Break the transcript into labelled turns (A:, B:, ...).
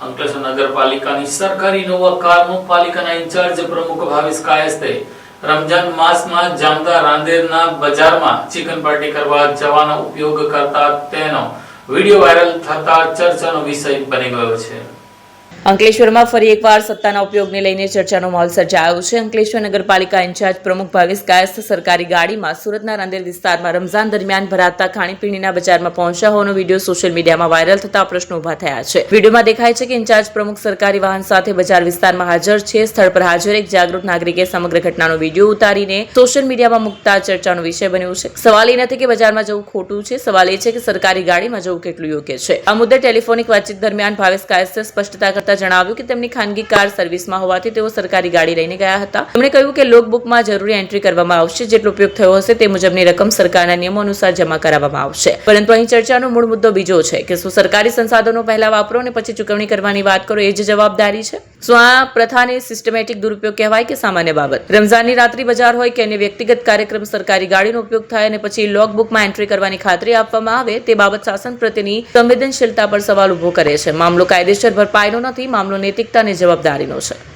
A: અંકલેશ્વર નગરપાલિકાની સરકારી નવા કારનું પાલિકાના ઇન્ચાર્જ પ્રમુખ ભાવેશ કાયસ્થે રમજાન માસમાં જામતા રાંદેરના બજારમાં ચિકન પાર્ટી કરવા જવાનો ઉપયોગ કરતા તેનો વિડિયો વાયરલ થતા ચર્ચાનો વિષય બની ગયો છે।
B: અંકલેશ્વરમાં ફરી એકવાર સત્તાના ઉપયોગને લઈને ચર્ચાનો માહોલ સર્જાયો છે। અંકલેશ્વર નગરપાલિકા ઇન્ચાર્જ પ્રમુખ ભાવેશ કાયસ્થ સરકારી ગાડીમાં સુરતના રાંદેર વિસ્તારમાં રમઝાન દરમિયાન ભરાતા ખાણીપીણીના બજારમાં પહોંચ્યા હોવાનો વિડીયો સોશિયલ મીડિયામાં વાયરલ થતા પ્રશ્નો ઉભા થયા છે। વિડીયોમાં દેખાય છે કે ઇન્ચાર્જ પ્રમુખ સરકારી વાહન સાથે બજાર વિસ્તારમાં હાજર છે। સ્થળ પર હાજર એક જાગૃત નાગરિકે સમગ્ર ઘટનાનો વિડીયો ઉતારીને સોશિયલ મીડિયામાં મૂકતા ચર્ચાનો વિષય બન્યો છે। સવાલ એ નથી કે બજારમાં જવું ખોટું છે, સવાલ એ છે કે સરકારી ગાડીમાં જવું કેટલું યોગ્ય છે। આ મુદ્દે ટેલિફોનિક વાતચીત દરમિયાન ભાવેશ કાયસ્થે સ્પષ્ટતા કરતા જણાવ્યું કે તેમની ખાનગી કાર સર્વિસમાં હોવાથી તેઓ સરકારી ગાડી લઈને ગયા હતા। તેમણે કહ્યું કે લોકબુકમાં જરૂરી એન્ટ્રી કરવામાં આવશે, જેટલો ઉપયોગ થયો હશે તે મુજબની રકમ સરકારના નિયમો અનુસાર જમા કરાવવામાં આવશે। પરંતુ અહીં ચર્ચાનો મૂળ મુદ્દો બીજો છે કે શું સરકારી સંસાધનો પહેલા વાપરો અને પછી ચૂકવણી કરવાની વાત કરો એ જ જવાબદારી છે? શું આ પ્રથાને સિસ્ટમેટિક દુરુપયોગ કહેવાય કે સામાન્ય બાબત? રમઝાનની રાત્રિ બજાર હોય કે અન્ય વ્યક્તિગત કાર્યક્રમ સરકારી ગાડીનો ઉપયોગ થાય અને પછી લોકબુકમાં એન્ટ્રી કરવાની ખાતરી આપવામાં આવે તે બાબત શાસન પ્રત્યેની સંવેદનશીલતા પર સવાલ ઉભો કરે છે। મામલો કાયદેસર ભરપાઈનો નથી, મામલો નૈતિકતા અને જવાબદારીનો છે।